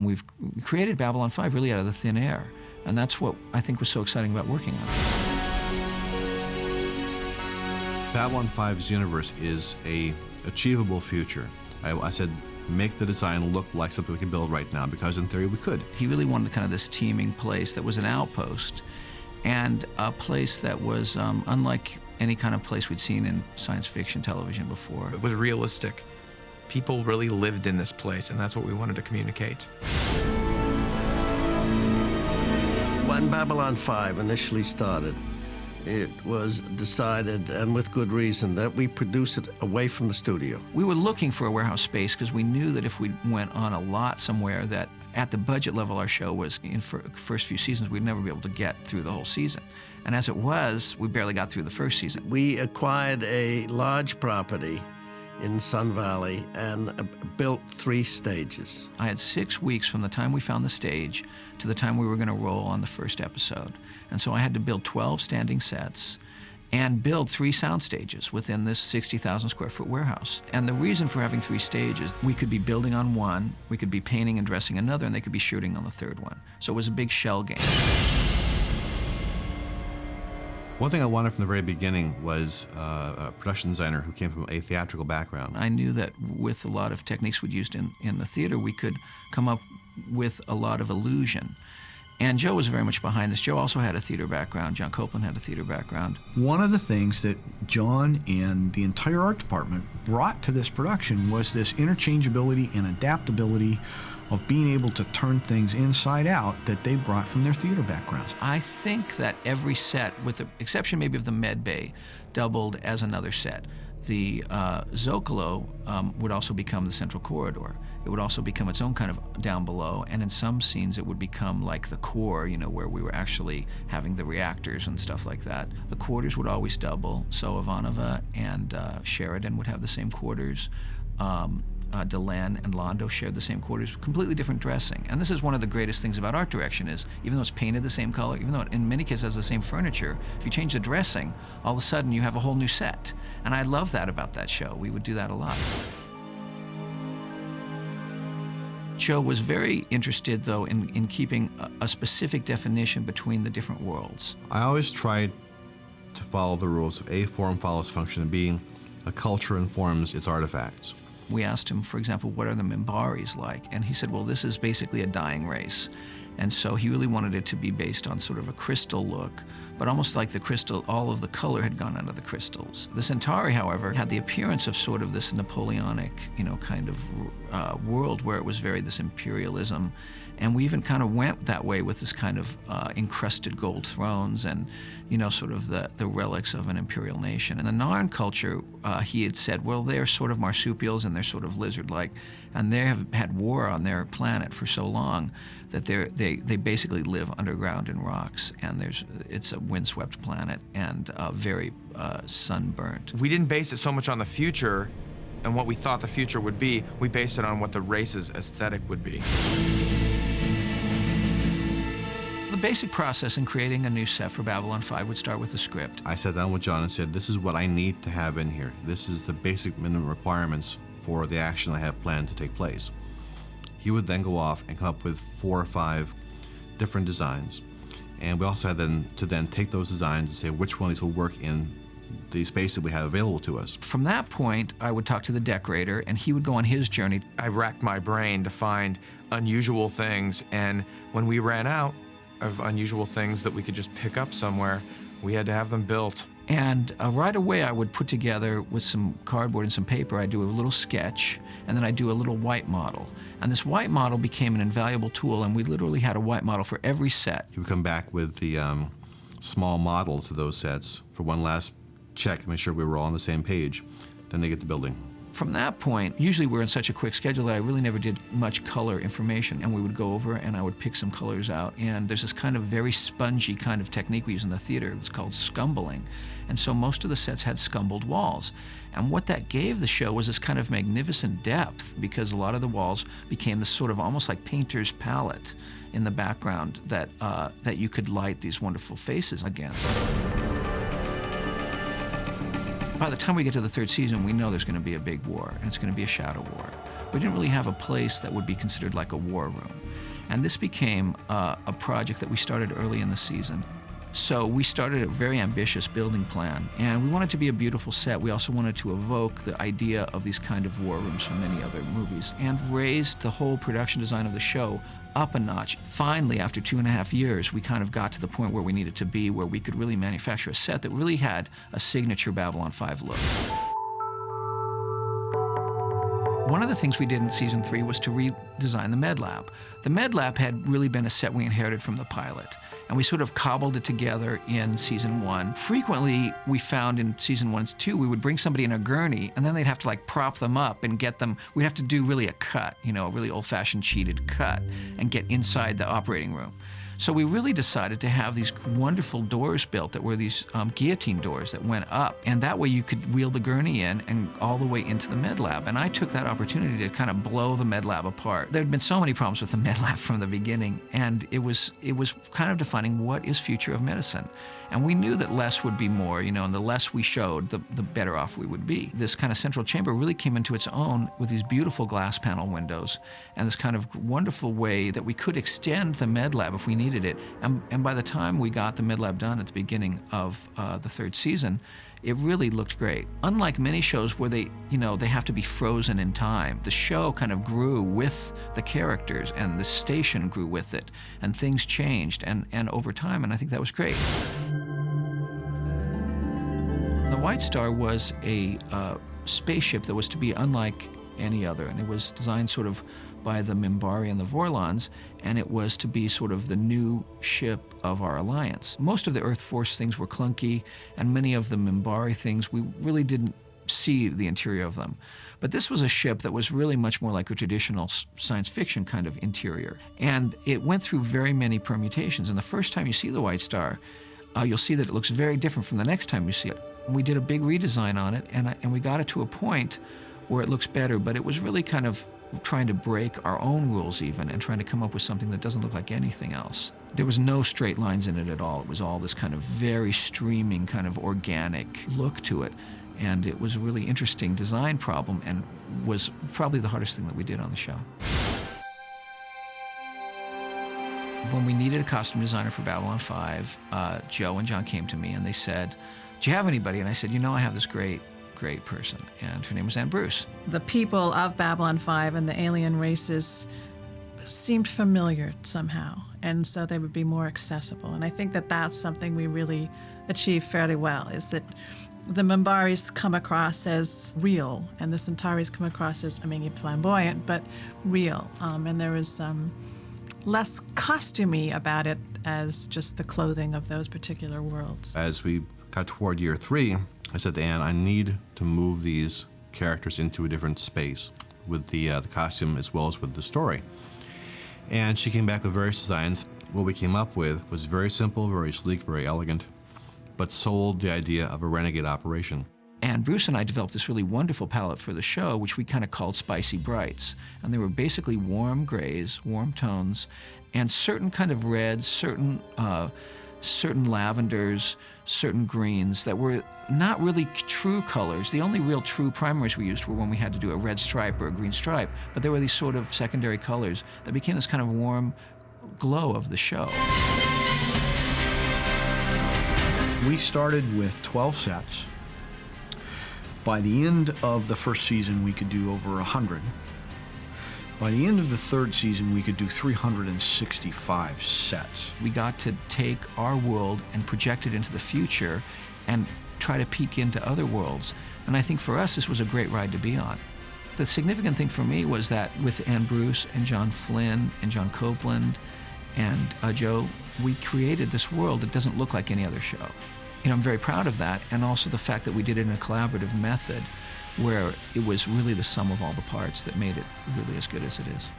We've created Babylon 5 really out of the thin air, and that's what I think was so exciting about working on it. Babylon 5's universe is a achievable future. I said, make the design look like something we can build right now, because in theory we could. He really wanted kind of this teeming place that was an outpost, and a place that was unlike any kind of place we'd seen in science fiction television before. It was realistic. People really lived in this place, and that's what we wanted to communicate. When Babylon 5 initially started, it was decided, and with good reason, that we produce it away from the studio. We were looking for a warehouse space because we knew that if we went on a lot somewhere that at the budget level our show was in for first few seasons, we'd never be able to get through the whole season. And as it was, we barely got through the first season. We acquired a large property in Sun Valley and built 3 stages. I had 6 weeks from the time we found the stage to the time we were going to roll on the first episode. And so I had to build 12 standing sets and build 3 sound stages within this 60,000 square foot warehouse. And the reason for having 3 stages, we could be building on one, we could be painting and dressing another, and they could be shooting on the third one. So it was a big shell game. One thing I wanted from the very beginning was a production designer who came from a theatrical background. I knew that with a lot of techniques we'd used in the theater, we could come up with a lot of illusion. And Joe was very much behind this. Joe also had a theater background. John Copeland had a theater background. One of the things that John and the entire art department brought to this production was this interchangeability and adaptability of being able to turn things inside out that they brought from their theater backgrounds. I think that every set, with the exception maybe of the med bay, doubled as another set. The Zocalo would also become the central corridor. It would also become its own kind of down below, and in some scenes it would become like the core, you know, where we were actually having the reactors and stuff like that. The quarters would always double, so Ivanova and Sheridan would have the same quarters. Delenn and Londo shared the same quarters, completely different dressing. And this is one of the greatest things about art direction is, even though it's painted the same color, even though it in many cases has the same furniture, if you change the dressing, all of a sudden you have a whole new set. And I love that about that show. We would do that a lot. Joe was very interested, though, in keeping a specific definition between the different worlds. I always tried to follow the rules of A, form follows function, and B, a culture informs its artifacts. We asked him, for example, what are the Minbaris like? And he said, well, this is basically a dying race. And so he really wanted it to be based on sort of a crystal look, but almost like the crystal, all of the color had gone out of the crystals. The Centauri, however, had the appearance of sort of this Napoleonic, you know, kind of world where it was very this imperialism. And we even kind of went that way with this kind of encrusted gold thrones and, you know, sort of the relics of an imperial nation. And the Narn culture, he had said, well, they're sort of marsupials and they're sort of lizard-like, and they have had war on their planet for so long that they basically live underground in rocks, and it's a windswept planet and very sunburnt. We didn't base it so much on the future and what we thought the future would be. We based it on what the race's aesthetic would be. The basic process in creating a new set for Babylon 5 would start with the script. I sat down with John and said, this is what I need to have in here. This is the basic minimum requirements for the action I have planned to take place. He would then go off and come up with 4 or 5 different designs. And we also had to then take those designs and say which one of these will work in the space that we have available to us. From that point, I would talk to the decorator, and he would go on his journey. I racked my brain to find unusual things, and when we ran out of unusual things that we could just pick up somewhere, we had to have them built. And right away I would put together, with some cardboard and some paper, I'd do a little sketch, and then I'd do a little white model. And this white model became an invaluable tool, and we literally had a white model for every set. He would come back with the small models of those sets for one last check to make sure we were all on the same page. Then they get the building. From that point, usually we're in such a quick schedule that I really never did much color information, and we would go over and I would pick some colors out, and there's this kind of very spongy kind of technique we use in the theater. It's called scumbling, and so most of the sets had scumbled walls, and what that gave the show was this kind of magnificent depth, because a lot of the walls became this sort of almost like painter's palette in the background that you could light these wonderful faces against. By the time we get to the 3rd season, we know there's going to be a big war, and it's going to be a shadow war. We didn't really have a place that would be considered like a war room. And this became a project that we started early in the season. So we started a very ambitious building plan, and we wanted to be a beautiful set. We also wanted to evoke the idea of these kind of war rooms from many other movies, and raised the whole production design of the show up a notch. Finally, after 2.5 years, we kind of got to the point where we needed to be, where we could really manufacture a set that really had a signature Babylon 5 look. One of the things we did in season 3 was to redesign the Med Lab. The Med Lab had really been a set we inherited from the pilot, and we sort of cobbled it together in season 1. Frequently, we found in season 1 and 2, we would bring somebody in a gurney, and then they'd have to like prop them up and get them, we'd have to do really a cut, you know, a really old-fashioned cheated cut, and get inside the operating room. So we really decided to have these wonderful doors built that were these guillotine doors that went up, and that way you could wheel the gurney in and all the way into the Med Lab. And I took that opportunity to kind of blow the Med Lab apart. There had been so many problems with the Med Lab from the beginning, and it was kind of defining what is future of medicine. And we knew that less would be more, you know, and the less we showed, the better off we would be. This kind of central chamber really came into its own with these beautiful glass panel windows and this kind of wonderful way that we could extend the Med Lab if we needed it. And by the time we got the Med Lab done at the beginning of the 3rd season, it really looked great. Unlike many shows where they have to be frozen in time, the show kind of grew with the characters, and the station grew with it, and things changed and over time, and I think that was great. The White Star was a spaceship that was to be unlike any other, and it was designed sort of by the Minbari and the Vorlons, and it was to be sort of the new ship of our alliance. Most of the Earth Force things were clunky, and many of the Minbari things, we really didn't see the interior of them. But this was a ship that was really much more like a traditional science fiction kind of interior. And it went through very many permutations, and the first time you see the White Star, you'll see that it looks very different from the next time you see it. We did a big redesign on it, and we got it to a point where it looks better, but it was really kind of trying to break our own rules even, and trying to come up with something that doesn't look like anything else. There was no straight lines in it at all. It was all this kind of very streaming, kind of organic look to it, and it was a really interesting design problem, and was probably the hardest thing that we did on the show. When we needed a costume designer for Babylon 5, Joe and John came to me and they said, "Do you have anybody?" And I said, "You know, I have this great person," and her name was Ann Bruce. The people of Babylon 5 and the alien races seemed familiar somehow, and so they would be more accessible. And I think that that's something we really achieved fairly well, is that the Minbaris come across as real, and the Centauris come across as, I mean, flamboyant, but real. And there is less costumey about it as just the clothing of those particular worlds. As we got toward year 3, I said to Anne, I need to move these characters into a different space with the costume as well as with the story. And she came back with various designs. What we came up with was very simple, very sleek, very elegant, but sold the idea of a renegade operation. And Bruce and I developed this really wonderful palette for the show, which we kind of called Spicy Brights. And they were basically warm grays, warm tones, and certain kind of reds, certain lavenders, certain greens that were not really true colors. The only real true primaries we used were when we had to do a red stripe or a green stripe, but there were these sort of secondary colors that became this kind of warm glow of the show. We started with 12 sets. By the end of the first season, we could do over 100. By the end of the 3rd season, we could do 365 sets. We got to take our world and project it into the future and try to peek into other worlds. And I think for us, this was a great ride to be on. The significant thing for me was that with Ann Bruce and John Flynn and John Copeland and Joe, we created this world that doesn't look like any other show. You know, I'm very proud of that, and also the fact that we did it in a collaborative method where it was really the sum of all the parts that made it really as good as it is.